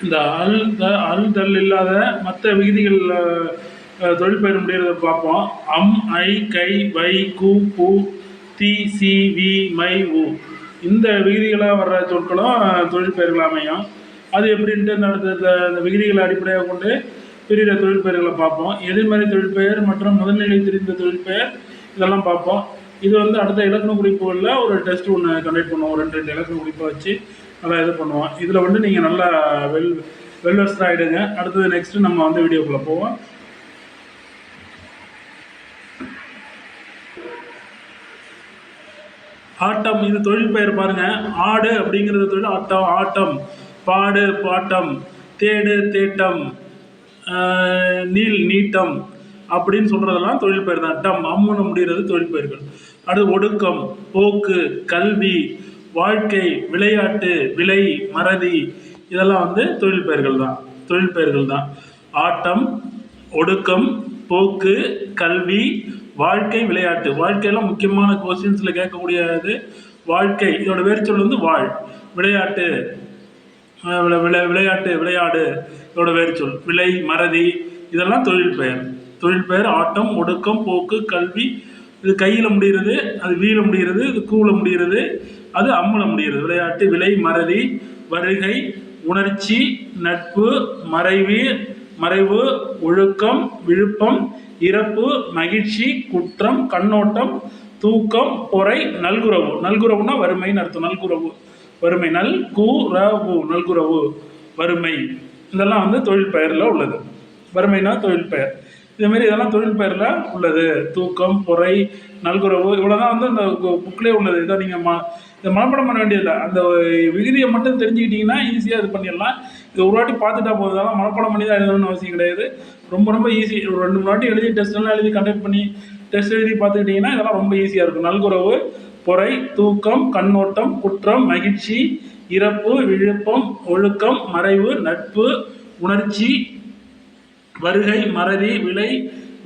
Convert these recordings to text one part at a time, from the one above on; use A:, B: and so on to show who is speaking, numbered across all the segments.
A: இந்த அல் இல்லாத மற்ற விகுதிகள் தொழிற்பெயர் முடிகிறத பார்ப்போம். அம், ஐ, கை, வை, கு, பு, தி, சி, வி, மை, உ இந்த விகுதிகளாக வர்ற சொற்களும் தொழிற்பெயர்கள் அமையும். அது எப்படின்ட்டு இந்த விகுதிகளை அடிப்படையாக கொண்டு பிரிகிற தொழிற்பெயர்களை பார்ப்போம். எதிர்மறை தொழிற்பெயர் மற்றும் முதல்நிலை தெரிந்த தொழிற்பெயர் இதெல்லாம் பார்ப்போம். இது அடுத்த இலக்கண குறிப்புகளில் ஒரு டெஸ்ட் ஒன்று கண்டக்ட் பண்ணுவோம். 2 இலக்கண குறிப்பை வச்சு நல்லா இது பண்ணுவோம். இதில் நீங்கள் நல்லா வெல்வெஸ்டாக ஆகிடுங்க. அடுத்தது நெக்ஸ்ட்டு நம்ம வீடியோக்குள்ளே போவோம். ஆட்டம், இது தொழில் பெயர் பாருங்க. ஆடு அப்படிங்கிறது தொழில். ஆட்டம் ஆட்டம், பாடு பாட்டம், தேடு தேட்டம், நீள் நீட்டம் அப்படின்னு சொல்றதெல்லாம் தொழில் பெயர் தான். டம் அம்முன்னு முடிகிறது தொழில் பெயர்கள். அடுத்து ஒடுக்கம், போக்கு, கல்வி, வாழ்க்கை, விளையாட்டு, விலை, மறதி இதெல்லாம் தொழில் பெயர்கள் தான். தொழில் பெயர்கள் தான். ஆட்டம், ஒடுக்கம், போக்கு, கல்வி, வாழ்க்கை, விளையாட்டு. வாழ்க்கையெல்லாம் முக்கியமான கொஸ்டின்ஸில் கேட்கக்கூடியது. வாழ்க்கை இதோட வேர்ச்சொல் வாழ். விளையாட்டு விளையாட்டு விளையாடு இதோட வேர்ச்சொல். விலை, மறதி இதெல்லாம் தொழில் பெயர். தொழில் பெயர் ஆட்டம், ஒடுக்கம், போக்கு, கல்வி. இது கையில் முடிகிறது, அது வீல முடிகிறது, இது கூல முடிகிறது, அது அம்முல முடிகிறது. விளையாட்டு, விலை, மறதி, வருகை, உணர்ச்சி, நட்பு, மறைவு, ஒழுக்கம், விழுப்பம், இறப்பு, மகிழ்ச்சி, குற்றம், கண்ணோட்டம், தூக்கம், பொறை, நல்குறவு. நல்குறவுனா வறுமைன்னு அர்த்தம். நல்குறவு வறுமை. நல்குறவு நல்குறவு வறுமை இதெல்லாம் தொழில் பெயரில் உள்ளது. வறுமைனா தொழில் பெயர். இதேமாரி இதெல்லாம் தொழில் பெயரில் உள்ளது. தூக்கம், பொறை, நல்குறவு இவ்வளோதான் அந்த புக்கிலே உள்ளது. இதை நீங்கள் இதை மனப்பாடம் பண்ண வேண்டியதில்லை. அந்த விகுதியை மட்டும் தெரிஞ்சுக்கிட்டிங்கன்னா ஈஸியாக இது பண்ணிடலாம். இது ஒரு வாட்டி பார்த்துட்டா போதும். அதெல்லாம் மனப்பாடம் பண்ணி தான் எழுதணும்னு அவசியம் கிடையாது. ரொம்ப ரொம்ப ஈஸி. ஒரு 2 வாட்டி எழுதி டெஸ்ட்லாம் எழுதி கண்டக்ட் பண்ணி டெஸ்ட் எழுதி பார்த்துக்கிட்டிங்கன்னா இதெல்லாம் ரொம்ப ஈஸியாக இருக்கும். நல்குறவு, பொறை, தூக்கம், கண்ணோட்டம், குற்றம், மகிழ்ச்சி, இறப்பு, விழுப்பம், ஒழுக்கம், மறைவு, நட்பு, உணர்ச்சி, வருகை, மறதி,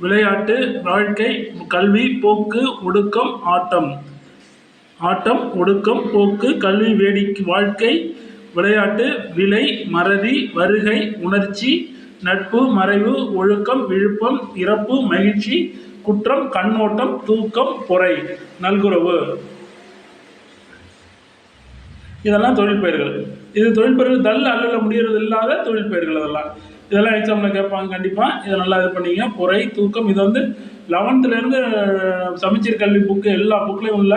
A: விளையாட்டு, வாழ்க்கை, கல்வி, போக்கு, ஒடுக்கம், ஆட்டம். ஆட்டம், ஒடுக்கம், போக்கு, கல்வி, வேடிக்கை, வாழ்க்கை, விளையாட்டு, விலை, மறதி, வருகை, உணர்ச்சி, நட்பு, மறைவு, ஒழுக்கம், விழுப்பம், இறப்பு, மகிழ்ச்சி, குற்றம், கண்ணோட்டம், தூக்கம், பொறை, நல்குறவு இதெல்லாம் தொழில் பெயர்கள். இது தொழில் பெயர்கள். தல் அல்ல முடிகிறது இல்லாத தொழில் பெயர்கள். இதெல்லாம் எக்ஸாமில் கேட்பாங்க கண்டிப்பாக. இதை நல்லா இது பண்ணிங்க. பொறை, தூக்கம் இது 11th சமச்சீர் கல்வி புக்கு எல்லா புக்லேயும் உள்ள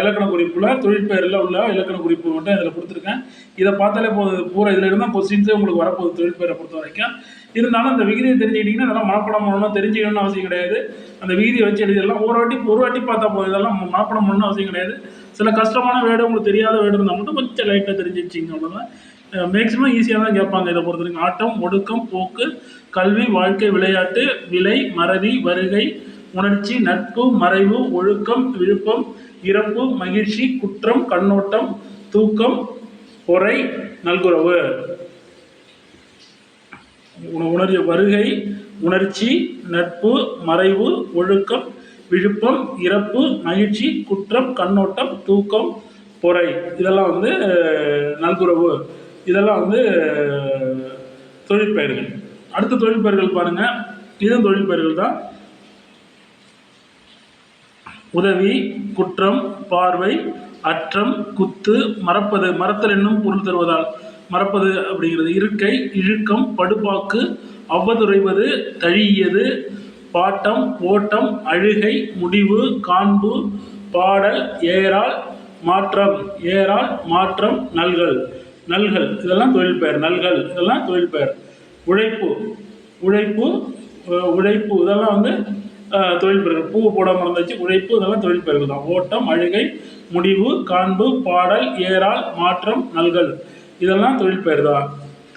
A: இலக்கண குறிப்பில் தொழிற்பெயரில் உள்ள இலக்கண குறிப்பு மட்டும் இதில் கொடுத்துருக்கேன். இதை பார்த்தாலே போதும். பூரா இதில் இருந்தால் கொஸ்டின்ஸே உங்களுக்கு வரப்போகுது தொழிற்பெயரை பொறுத்த வரைக்கும். இருந்தாலும் அந்த விகிதியை தெரிஞ்சுக்கிட்டிங்கன்னா இதெல்லாம் மனப்படம் பண்ணணும், தெரிஞ்சுக்கணும்னு அவசியம் கிடையாது. அந்த விகிதியை வச்சு எழுதிடலாம். ஒரு வாட்டி பார்த்தா போதும். இதெல்லாம் மனப்படம் பண்ணணும் அவசியம் கிடையாது. சில கஷ்டமான வேர்டு, உங்களுக்கு தெரியாத வேர்டு இருந்தால் மட்டும் கொஞ்சம் லைட்டாக தெரிஞ்சிச்சிங்க, அவ்வளோதான். மேக்ஸிமம் ஈஸியாக தான் கேட்பாங்க இதை பொறுத்த வரைக்கும். ஆட்டம், ஒடுக்கம், போக்கு, கல்வி, வாழ்க்கை, விளையாட்டு, விலை, மறதி, வருகை, உணர்ச்சி, நட்பு, மறைவு, ஒழுக்கம், விழுப்பம், இறப்பு, மகிழ்ச்சி, குற்றம், கண்ணோட்டம், தூக்கம், பொறை, நல்குறவு. வருகை, உணர்ச்சி, நட்பு, மறைவு, ஒழுக்கம், விழுப்பம், இறப்பு, மகிழ்ச்சி, குற்றம், கண்ணோட்டம், தூக்கம், பொறை இதெல்லாம் நல்குறவு. இதெல்லாம் தொழிற்பெயர்கள். அடுத்த தொழிற்பெயர்கள் பாருங்க. இதுவும் தொழிற்பெயர்கள் தான். உதவி, குற்றம், பார்வை, அற்றம், குத்து, மறப்பது. மறத்தல் என்னும் பொருள் தருவதால் மறப்பது அப்படிங்கிறது. இருக்கை, இழுக்கம், படுபாக்கு, அவ்வதுரைவது, தழியது, பாட்டம், ஓட்டம், அழுகை, முடிவு, காண்பு, பாடல், ஏறால், மாற்றம். ஏறால், மாற்றம், நல்கல். நல்கல் இதெல்லாம் தொழில் பெயர். நல்கல் இதெல்லாம் தொழில் பெயர். உழைப்பு, இதெல்லாம் தொழில் பெயர்கள். பூ போடாமல் இருந்துச்சு. உழைப்பு இதெல்லாம் தொழில் பெயர்கள் தான். ஓட்டம், அழுகை, முடிவு, காண்பு, பாடல், ஏறால், மாற்றம், நல்கல் இதெல்லாம் தொழில் பெயர் தான்.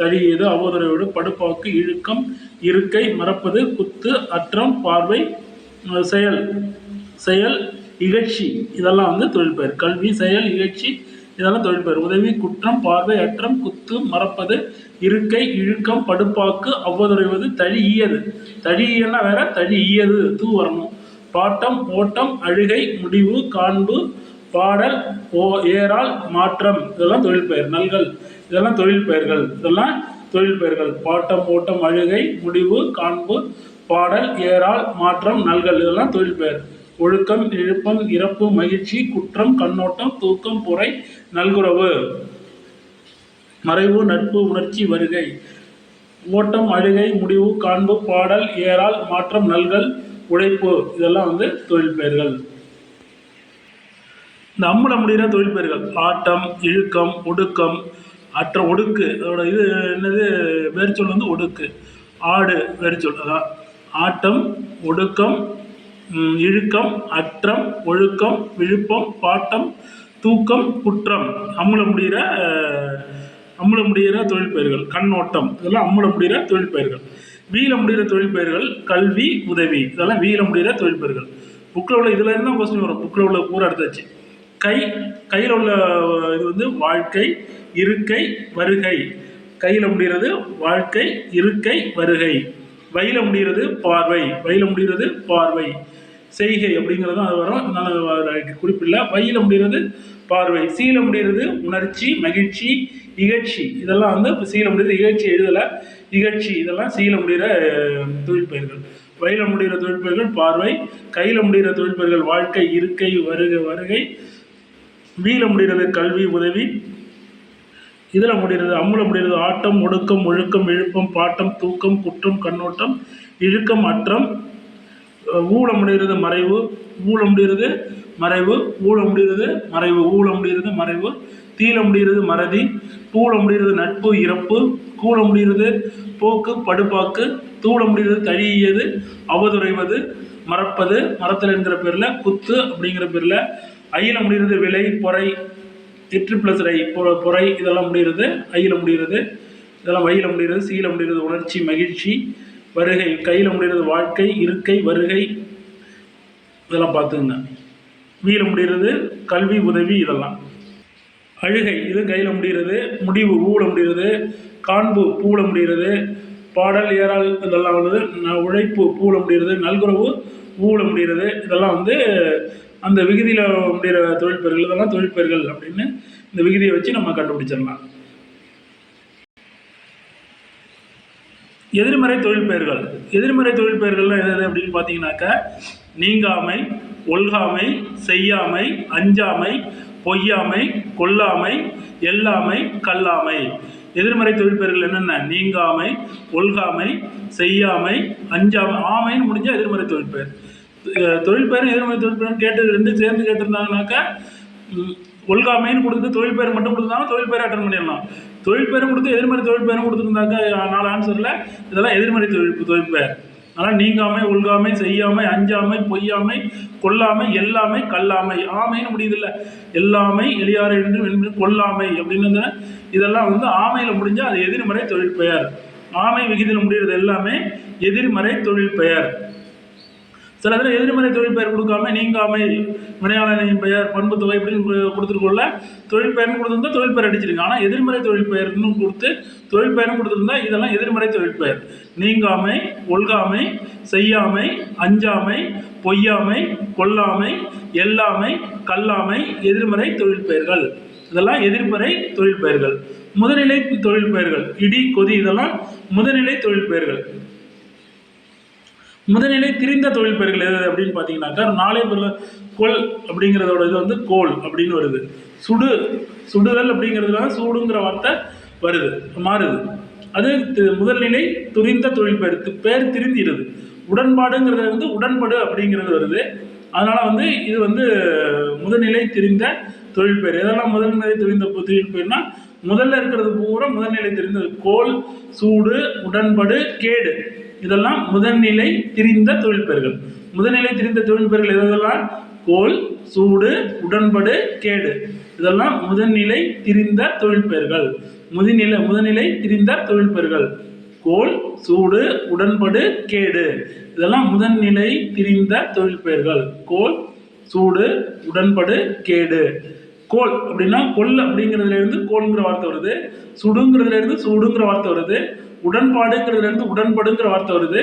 A: தழியது, அவ்வதுரையோடு, படுபாக்கு, இழுக்கம், இருக்கை, மறப்பது, குத்து, அற்றம், பார்வை, செயல், இகழ்ச்சி இதெல்லாம் தொழில் பெயர். கல்வி, செயல், இகழ்ச்சி இதெல்லாம் தொழில் பெயர். உதவி, குற்றம், பார்வை, அற்றம், குத்து, மறப்பது, இருக்கை, இழுக்கம், படுப்பாக்கு, அவ்வதுரைவது, தழியது. தழியன்னா வேற, தழியது தூ வரணும். பாட்டம், ஓட்டம், அழுகை, முடிவு, காண்பு, பாடல், ஏறால், மாற்றம் இதெல்லாம் தொழில் பெயர். நல்கள் இதெல்லாம் தொழில் பெயர்கள். இதெல்லாம் தொழில் பெயர்கள். பாட்டம், ஓட்டம், அழுகை, முடிவு, காண்பு, பாடல், ஏறால், மாற்றம், நல்கள் இதெல்லாம் தொழில் பெயர். ஒழுக்கம், இழுப்பம், இறப்பு, மகிழ்ச்சி, குற்றம், கண்ணோட்டம், தூக்கம், பொறை, நல்குறவு, மறைவு, நட்பு, உணர்ச்சி, வருகை, ஓட்டம், அழுகை, முடிவு, காண்பு, பாடல், ஏறால், மாற்றம், நல்கள், உழைப்பு இதெல்லாம் தொழில் பெயர்கள். இந்த அம்முல முடிகிற தொழில் பெயர்கள் ஆட்டம், இழுக்கம், ஒடுக்கம், ஒடுக்கு அதோட இது என்னது வேர்ச்சொல் ஒடுக்கு. ஆடு வேர்ச்சொல் அதான். ஆட்டம், ஒடுக்கம், இழுக்கம், அற்றம், ஒழுக்கம், விழுப்பம், பாட்டம், தூக்கம், குற்றம் அம்முல முடிகிற தொழில் பெயர்கள். கண்ணோட்டம் இதெல்லாம் அம்முல முடிகிற தொழில் பெயர்கள். வீல முடிகிற தொழில் பெயர்கள் கல்வி, உதவி இதெல்லாம் வீல முடிகிற தொழில் பெயர்கள். புக்கில் உள்ள இதில் இருந்தால் கொஸ்டின் வரும். புக்கில் உள்ள பூரா எடுத்தாச்சு. கையில் உள்ள இது வாழ்க்கை, இருக்கை, வருகை. கையில் முடிகிறது வாழ்க்கை, இருக்கை, வருகை. வயில முடிகிறது பார்வை, வயில முடிகிறது பார்வை. செய்கை அப்படிங்கிறது அது வரும். அதனால் குறிப்பில்லை. வயில முடிகிறது பார்வை. சீல முடிகிறது உணர்ச்சி, மகிழ்ச்சி, இகழ்ச்சி இதெல்லாம் சீல முடிகிறது. இகழ்ச்சி எழுதலை. இகழ்ச்சி இதெல்லாம் சீல முடிகிற தொழில் பெயர்கள். வயில முடிகிற தொழில் பெயர்கள் பார்வை. கையில் முடிகிற தொழில் பெயர்கள் வாழ்க்கை, இருக்கை, வருகை. வீல முடிகிறது கல்வி, உதவி. இதில் முடிகிறது அம்முல முடிகிறது ஆட்டம், ஒடுக்கம், ஒழுக்கம், இழுப்பம், பாட்டம், தூக்கம், குற்றம், கண்ணோட்டம், இழுக்கம், அற்றம். ஊழ முடிகிறது மறைவு. ஊழ முடிகிறது மறைவு. ஊழ முடிகிறது மறைவு. ஊழ முடிகிறது மறைவு. தீல முடிகிறது மறதி. பூள முடிகிறது நட்பு, இறப்பு. கூழ முடிகிறது போக்கு, படுபாக்கு. தூள முடிகிறது தழியது, அவதுரைவது, மறப்பது. மறத்தல் என்கிற பேரில் குத்து அப்படிங்கிற பேரில். ஐயில முடிகிறது விலை, பொறை, +ஐ பொறை இதெல்லாம் முடிகிறது ஐயில முடிகிறது. இதெல்லாம் வயில முடிகிறது. சீல முடிகிறது உணர்ச்சி, மகிழ்ச்சி, வருகை. கையில் முடிகிறது வாழ்க்கை, இருக்கை, வருகை இதெல்லாம் பார்த்துங்க. வீல முடிகிறது கல்வி, உதவி இதெல்லாம். அழுகை இது கையில் முடிகிறது. முடிவு ஊழ முடிகிறது. காண்பு பூள முடிகிறது. பாடல், ஏறால் இதெல்லாம் உழைப்பு பூள முடிகிறது. நல்குறவு ஊழ முடிகிறது. இதெல்லாம் அந்த விகுதியில் முடிகிற தொழில் பெயர்கள். இதெல்லாம் தொழில் பெயர்கள் அப்படின்னு இந்த விகுதியை வச்சு நம்ம கண்டுபிடிச்சிடலாம். எதிர்மறை தொழில் பெயர்கள். எதிர்மறை தொழில் பெயர்கள்லாம் எது அப்படின்னு பார்த்தீங்கன்னாக்கா நீங்காமை, ஒல்காமை, செய்யாமை, அஞ்சாமை, பொய்யாமை, கொல்லாமை, எல்லாமை, கல்லாமை. எதிர்மறை தொழில் பெயர்கள் என்னென்ன? நீங்காமை, ஒல்காமை, செய்யாமை, அஞ்சாமை. ஆமைன்னு முடிஞ்சால் எதிர்மறை தொழில் பெயர். தொழில் பெயரும் எதிர்மறை தொழில் பெயரும் ரெண்டும் சேர்ந்து கேட்டிருந்தாங்கனாக்கா ஒல்காமைன்னு கொடுத்து தொழில் பெயர் மட்டும் கொடுத்துருந்தாங்க தொழில் பெயரை அட்டன் பண்ணிடலாம். தொழில் பெயரும் கொடுத்து எதிர்மறை தொழில் பெயரும் கொடுத்துருந்தாக்கா 4 ஆன்சரில் இதெல்லாம் எதிர்மறை தொழில் பெயர். அதனால் நீங்காமை, ஒல்காமை, செய்யாமை, அஞ்சாமை, பொய்யாமை, கொல்லாமை, எல்லாமை, கல்லாமை. ஆமைன்னு முடியுதில்ல. எல்லாமை, எளியாரை என்று கொல்லாமை அப்படின்னு இதெல்லாம் ஆமையில் முடிஞ்சால் அது எதிர்மறை தொழில் பெயர். ஆமை விகிதியில் முடிகிறது எல்லாமே எதிர்மறை தொழில் பெயர். சில இதில் எதிர்மறை தொழில் பெயர் கொடுக்காம நீங்காமை, வினையாளனின் பெயர், பண்பு தொகை இப்படின்னு கொடுத்துருக்கோம்ல. தொழில் பெயர்னு கொடுத்துருந்தா தொழில் பெயர் அடிச்சிருங்க. ஆனால் எதிர்மறை தொழில் பெயர்னு கொடுத்து தொழில் பெயர்னு கொடுத்துருந்தா இதெல்லாம் எதிர்மறை தொழில் பெயர். நீங்காமை, ஒல்காமை, செய்யாமை, அஞ்சாமை, பொய்யாமை, கொல்லாமை, எல்லாமை, கல்லாமை எதிர்மறை தொழில் பெயர்கள். இதெல்லாம் எதிர்மறை தொழில் பெயர்கள். முதல்நிலை தொழில் பெயர்கள் இடி, கொதி இதெல்லாம் முதல்நிலை தொழில் பெயர்கள். முதல்நிலை திரிந்த தொழில் பெயர்கள் எது அப்படின்னு பார்த்தீங்கன்னாக்கா 4 பேரில் கொல் அப்படிங்கிறதோட இது கோல் அப்படின்னு வருது. சுடுதல் அப்படிங்கிறதுல சூடுங்கிற வார்த்தை வருது, மாறுது. அது முதல்நிலை துரிந்த தொழில் பெயர். பேர் திரிந்திடுது. உடன்பாடுங்கிறது உடன்படு அப்படிங்கிறது வருது. அதனால் இது முதல்நிலை திரிந்த தொழில் பெயர். எதெல்லாம் முதல்நிலை திரிந்த தொழில் பெயர்னா முதல்ல இருக்கிறது பூரா முதல்நிலை தெரிந்தது. கோல், சூடு, உடன்படு, கேடு இதெல்லாம் முதல்நிலை திரிந்த தொழில் பெயர்கள். முதல்நிலை திரிந்த தொழில் பெயர்கள் எதெல்லாம்? கோல், சூடு, உடன்படு, கேடு இதெல்லாம் முதல்நிலை திரிந்த தொழில் பெயர்கள். முதல்நிலை திரிந்த தொழில் பெயர்கள். கோல், சூடு, உடன்படு, கேடு இதெல்லாம் முதல்நிலை திரிந்த தொழில் பெயர்கள். கோல், சூடு, உடன்படு, கேடு. கோல் அப்படின்னா கொல் அப்படிங்கிறதுலேருந்து கோல்ங்கிற வார்த்தை வருது. சுடுங்கிறதுலேருந்து சூடுங்கிற வார்த்தை வருது. உடன்பாடுங்கிறதுலேருந்து உடன்படுங்கிற வார்த்தை வருது.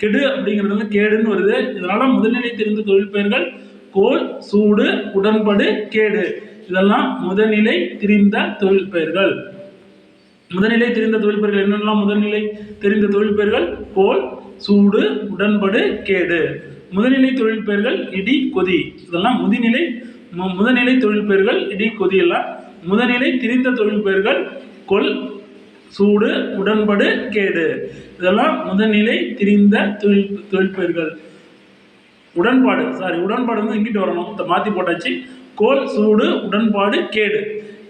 A: கெடு அப்படிங்கிறதுல கேடுன்னு வருது. இதனால முதல்நிலை தெரிந்த தொழில் பெயர்கள் கோல், சூடு, உடன்படு, கேடு. இதெல்லாம் முதல்நிலை திரிந்த தொழில் பெயர்கள். முதல்நிலை தெரிந்த தொழில் பெயர்கள் என்னென்னலாம்? முதல்நிலை தெரிந்த தொழில் பெயர்கள் கோல், சூடு, உடன்படு, கேடு. முதல்நிலை தொழில் பெயர்கள் இடி, கொதி. இதெல்லாம் முதல்நிலை தொழில் பெயர்கள் இடி, கொதி எல்லாம். முதல்நிலை திரிந்த தொழில் பெயர்கள் கொல், சூடு, உடன்படு, கேடு. இதெல்லாம் முதல்நிலை திரிந்த தொழில் பெயர்கள். உடன்பாடு வந்து இங்கிட்டு வரணும், மாற்றி போட்டாச்சு. கோல், சூடு, உடன்பாடு, கேடு.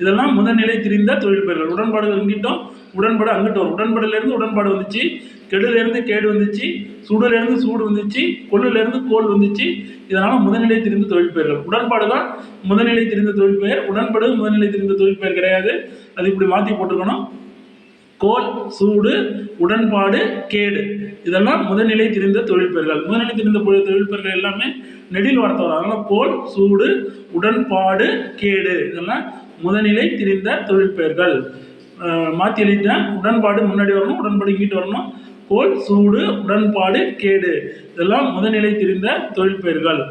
A: இதெல்லாம் முதல்நிலை திரிந்த தொழில் பெயர்கள். உடன்பாடுகள் இங்கிட்டும், உடன்பாடு அங்கிட்டு வரும். உடன்பாடுலேருந்து உடன்பாடு வந்துச்சு, கெடுலேருந்து கேடு வந்துச்சு, சூடுலேருந்து சூடு வந்துச்சு, கொள்ளுலேருந்து கோல் வந்துச்சு. இதனால் முதல்நிலை திரிந்த தொழில் பெயர்கள். உடன்பாடு தான் முதல்நிலை திரிந்த தொழில் பெயர், உடன்பாடு முதல்நிலை திரிந்த தொழில் பெயர் கிடையாது. அது இப்படி மாற்றி போட்டுக்கணும். கோல், சூடு, உடன்பாடு, கேடு. இதெல்லாம் முதல்நிலை திரிந்த தொழில் பெயர்கள். முதல்நிலை திரிந்த தொழில் பெயர்கள் எல்லாமே நெடில் வார்த்தை வரும். அதனால் கோல், சூடு, உடன்பாடு, கேடு. இதெல்லாம் முதல்நிலை திரிந்த தொழில் பெயர்கள். மாற்றி எழுதிட்டேன். உடன்பாடு முன்னாடி வரணும், உடன்பாடு இங்கிட்டு வரணும். கோல், சூடு, உடன்பாடு, கேடு. இதெல்லாம் முதல்நிலை திரிந்த தொழில் பெயர்கள்.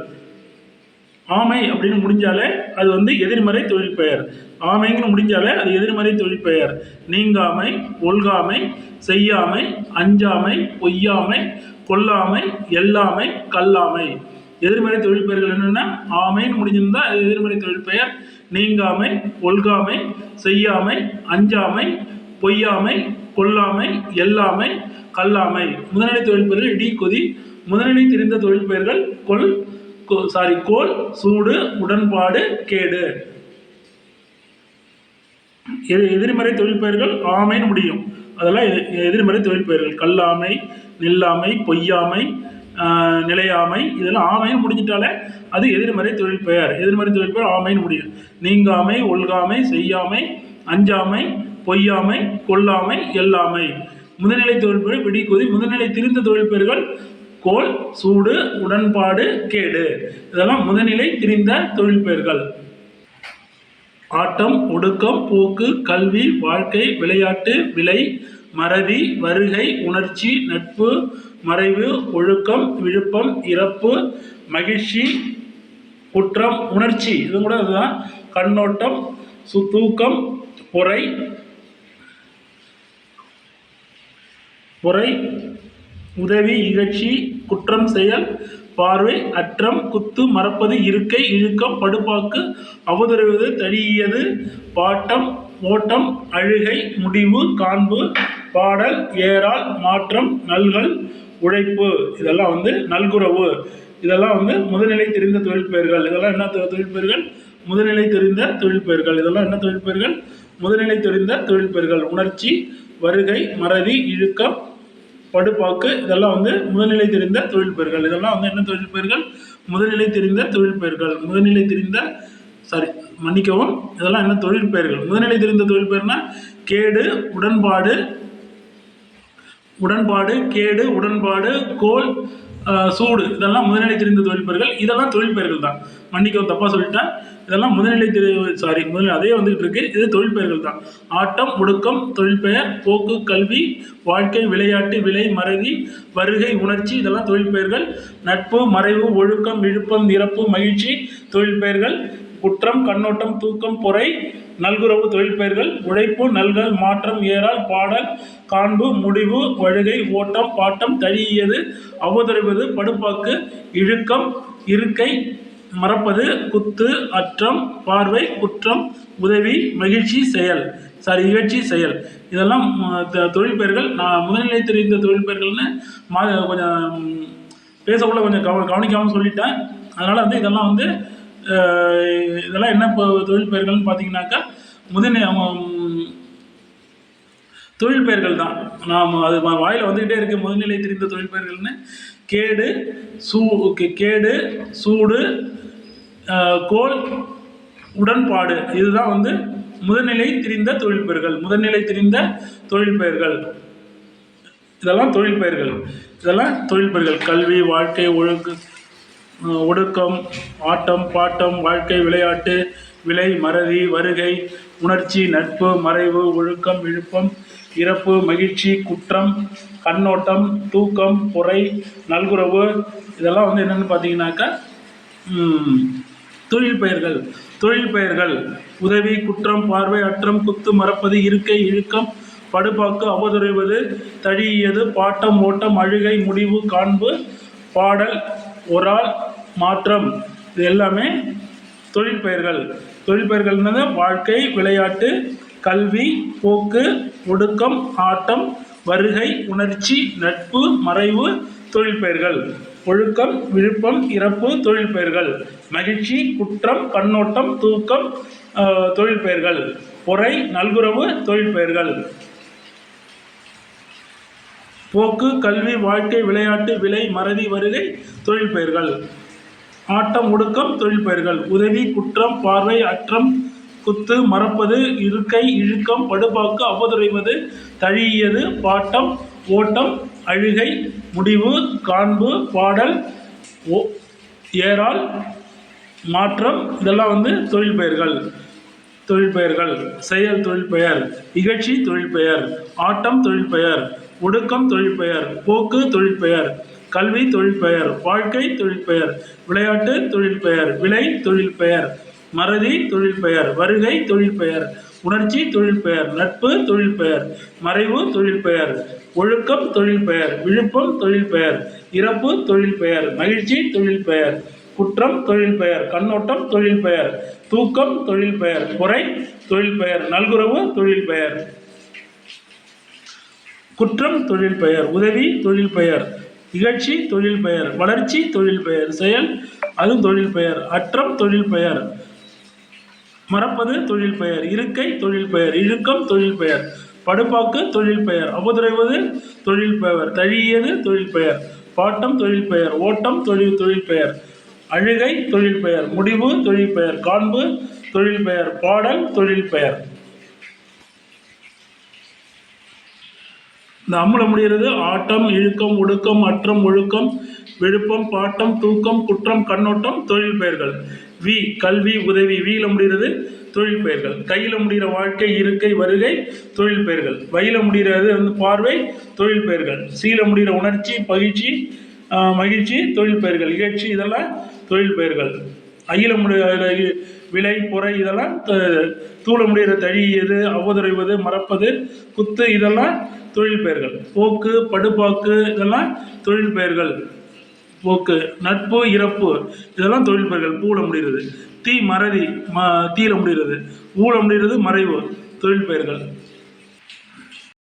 A: ஆமை அப்படின்னு முடிஞ்சாலே அது வந்து எதிர்மறை தொழில் பெயர். ஆமைன்னு முடிஞ்சாலே அது எதிர்மறை தொழில் பெயர். நீங்காமை, ஒல்காமை, செய்யாமை, அஞ்சாமை, பொய்யாமை, கொல்லாமை, எல்லாமை, கல்லாமை. எதிர்மறை தொழில் பெயர்கள் என்னென்னா, ஆமைன்னு முடிஞ்சிருந்தா அது எதிர்மறை தொழில் பெயர். நீங்காமை, ஒல்காமை, செய்யாமை, அஞ்சாமை, பொய்யாமை, கொல்லாமை, எல்லாமை, கல்லாமை. முதல்நிலை தொழில் பெயர்கள் இடி, கொதி. முதல்நிலை தெரிந்த தொழில் பெயர்கள் கோல், சூடு, உடன்பாடு, கேடு. எதிர்மறை தொழில் பெயர்கள் ஆமைன்னு முடியும், அதெல்லாம் எதிர்மறை தொழில் பெயர்கள். கல்லாமை, நில்லாமை, பொய்யாமை, நிலையாமை. இதெல்லாம் ஆமைன்னு முடிஞ்சிட்டாலே அது எதிர்மறை தொழில் பெயர். எதிர்மறை தொழில் பெயர் ஆமைன்னு முடியும். நீங்காமை, ஒல்காமை, செய்யாமை, அஞ்சாமை, பொய்யாமை, கொல்லாமை, எல்லாமை. முதல்நிலை தொழில் பெயர் விடி, கொதி. முதல்நிலை திரிந்த தொழில் பெயர்கள் கோல், சூடு, உடன்பாடு, கேடு. இதெல்லாம் முதல்நிலை திரிந்த தொழில் பெயர்கள். ஆட்டம், ஒடுக்கம், போக்கு, கல்வி, வாழ்க்கை, விளையாட்டு, விலை, மறதி, வருகை, உணர்ச்சி, நட்பு, மறைவு, ஒழுக்கம், விழுப்பம், இறப்பு, மகிழ்ச்சி, குற்றம், உணர்ச்சி. இது கூட அதுதான். கண்ணோட்டம், தூக்கம், பொறை, உதவி, இகழ்ச்சி, குற்றம், செயல், பார்வை, அற்றம், குத்து, மறப்பது, இருக்கை, இழுக்கம், படுபாக்கு, அவதருவது, தழியது, பாட்டம், ஓட்டம், அழுகை, முடிவு, காண்பு, பாடல், ஏறால், மாற்றம், நல்கல், உழைப்பு. இதெல்லாம் வந்து நல்குறவு. இதெல்லாம் வந்து முதல்நிலை தெரிந்த தொழில் பெயர்கள். இதெல்லாம் என்ன தொழில் பெயர்கள்? முதல்நிலை தெரிந்த தொழில் பெயர்கள். இதெல்லாம் என்ன தொழில் பெயர்கள்? முதல்நிலை தெரிந்த தொழில் பெயர்கள். உணர்ச்சி, வருகை, மறதி, இழுக்கம், படுபாக்கு. இதெல்லாம் வந்து முதல்நிலை தெரிந்த தொழில் பெயர்கள். இதெல்லாம் வந்து என்ன தொழில் பெயர்கள்? முதல்நிலை தெரிந்த தொழில் பெயர்கள். முதல்நிலை தெரிந்த மன்னிக்கவும், இதெல்லாம் என்ன தொழில் பெயர்கள்? முதல்நிலை தெரிந்த தொழில் பெயர்னா கேடு, உடன்பாடு, கேடு, உடன்பாடு, கோல், சூடு. இதெல்லாம் முதல்நிலை தெரிந்த தொழில் பெயர்கள். இதெல்லாம் தொழில் பெயர்கள் தான். மன்னிக்கவும், தப்பாக சொல்லிட்டேன். இதெல்லாம் முதல்நிலை அதே வந்துகிட்டு இருக்கு. இது தொழில் பெயர்கள் தான். ஆட்டம், ஒடுக்கம், தொழில் பெயர். போக்கு, கல்வி, வாழ்க்கை, விளையாட்டு, விலை, மறதி, வருகை, உணர்ச்சி. இதெல்லாம் தொழில் பெயர்கள். நட்பு, மறைவு, ஒழுக்கம், விழுப்பம், இறப்பு, மகிழ்ச்சி, தொழில் பெயர்கள். குற்றம், கண்ணோட்டம், தூக்கம், பொறை, நல்குறவு, தொழில் பெயர்கள். உழைப்பு, நல்கல், மாற்றம், ஏறால், பாடல், காண்பு, முடிவு, வழுகை, ஓட்டம், பாட்டம், தழியது, அவதருவது, படுபாக்கு, இழுக்கம், இருக்கை, மறப்பது, குத்து, அற்றம், பார்வை, குற்றம், உதவி, மகிழ்ச்சி, இகழ்ச்சி, செயல். இதெல்லாம் தொழில் பெயர்கள். நான் முதல்நிலை தெரிந்த தொழில் பெயர்கள்னு கொஞ்சம் பேசக்குள்ள கொஞ்சம் கவனிக்காமல் சொல்லிட்டேன். அதனால் வந்து இதெல்லாம் வந்து இதெல்லாம் என்ன தொழில் பெயர்கள்னு பார்த்தீங்கன்னாக்கா தொழில் பெயர்கள் தான். நாம் அது வாயில் வந்துக்கிட்டே இருக்கு. முதல்நிலை தெரிந்த தொழில் பெயர்கள்னு கேடு, சூடு, கோல், உடன்பாடு. இதுதான் வந்து முதல்நிலை தெரிந்த தொழில் பெயர்கள். முதல்நிலை தெரிந்த தொழில் பெயர்கள். இதெல்லாம் தொழில் பெயர்கள். கல்வி, வாழ்க்கை, ஒடுக்கம், ஆட்டம், பாட்டம், வாழ்க்கை, விளையாட்டு, விலை, மறதி, வருகை, உணர்ச்சி, நட்பு, மறைவு, ஒழுக்கம், விழுப்பம், இறப்பு, மகிழ்ச்சி, குற்றம், கண்ணோட்டம், தூக்கம், பொறை, நல்குறவு. இதெல்லாம் வந்து என்னென்னு பார்த்தீங்கன்னாக்கா ம், தொழில் பெயர்கள். தொழில் பெயர்கள்: உதவி, குற்றம், பார்வை, அற்றம், குத்து, மறப்பது, இருக்கை, இழுக்கம், படுபாக்கு, அவதுறைவது, தழியது, பாட்டம், ஓட்டம், அழுகை, முடிவு, காண்பு, பாடல், ஒராள், மாற்றம். இது எல்லாமே தொழில் பெயர்கள். தொழில் பெயர்கள்னது வாழ்க்கை, விளையாட்டு, கல்வி, போக்கு, ஒடுக்கம், ஆட்டம், வருகை, உணர்ச்சி, நட்பு, மறைவு. தொழில் பெயர்கள். ஒழுக்கம், விழுப்பம், இறப்பு. தொழில் பெயர்கள். மகிழ்ச்சி, குற்றம், கண்ணோட்டம், தூக்கம். தொழில் பெயர்கள். பொறை, நல்குரவு. தொழில் பெயர்கள். போக்கு, கல்வி, வாழ்க்கை, விளையாட்டு, விலை, மறதி, வருகை. தொழில் பெயர்கள். ஆட்டம், ஒடுக்கம். தொழில் பெயர்கள். உதவி, குற்றம், பார்வை, அற்றம், குத்து, மறப்பது, இருக்கை, இழுக்கம், படுபாக்கு, அவதுறைவது, தழியது, பாட்டம், ஓட்டம், அழுகை, முடிவு, காண்பு, பாடல், ஏறால், மாற்றம். இதெல்லாம் தொழில் பெயர்கள். தொழில் பெயர்கள். செயல் தொழில் பெயர். இகழ்ச்சி தொழில் பெயர். ஆட்டம் தொழில் பெயர். ஒடுக்கம் தொழில் பெயர். போக்கு தொழில் பெயர். கல்வி தொழில் பெயர். வாழ்க்கை தொழில் பெயர். விளையாட்டு தொழில் பெயர். விலை தொழில் பெயர். மறதி தொழில் பெயர். வருகை தொழில் பெயர். உணர்ச்சி தொழில் பெயர். நட்பு தொழில் பெயர். மறைவு தொழில் பெயர். ஒழுக்கம் தொழில் பெயர். விழுப்பம் தொழில் பெயர். இறப்பு தொழில் பெயர். மகிழ்ச்சி தொழில் பெயர். குற்றம் தொழில் பெயர். கண்ணோட்டம் தொழில் பெயர். தூக்கம் தொழில் பெயர். பொறை தொழில் பெயர். நல்குரவு தொழில் பெயர். குற்றம் தொழில் பெயர். உதவி தொழில் பெயர். இகழ்ச்சி தொழில் பெயர். வளர்ச்சி தொழில் பெயர். செயல் அது தொழில் பெயர். அற்றம் தொழில் பெயர். மறப்பது தொழில் பெயர். இருக்கை தொழில் பெயர். இழுக்கம் தொழில் பெயர். படுபாக்கு தொழில் பெயர். அவதுறைவது தொழில் பெயர். தழியது தொழில் பெயர். பாட்டம் தொழில் பெயர். ஓட்டம் தொழில் பெயர். அழுகை தொழில் பெயர். முடிவு தொழில் பெயர். காண்பு தொழில் பெயர். பாடல் தொழில் பெயர். இந்த அம்முல முடிகிறது ஆட்டம், இழுக்கம், ஒடுக்கம், அற்றம், ஒழுக்கம், விழுப்பம், பாட்டம், தூக்கம், குற்றம், கண்ணோட்டம். தொழில் பெயர்கள். வி கல்வி, உதவி. வீல முடிகிறது தொழில் பெயர்கள். கையில் முடிகிற வாழ்க்கை, இருக்கை, வருகை. தொழில் பெயர்கள். வயில முடிகிறது பார்வை. தொழில் பெயர்கள். சீல முடிகிற உணர்ச்சி, பகிழ்ச்சி, மகிழ்ச்சி. தொழில் பெயர்கள். இகழ்ச்சி இதெல்லாம் தொழில் பெயர்கள். அயில முடிகிற விலை, பொறை இதெல்லாம் தூள முடிகிற தழியது, அவதுறைவது, மறப்பது, குத்து இதெல்லாம் தொழில் பெயர்கள். போக்கு, படுபாக்கு இதெல்லாம் தொழில் பெயர்கள். போக்கு. நட்பு, இறப்பு இதெல்லாம் தொழில் பெயர்கள். பூல முடிகிறது. தீ மறதி, தீல முடிகிறது. ஊழ முடிகிறது மறைவு. தொழில் பெயர்கள்.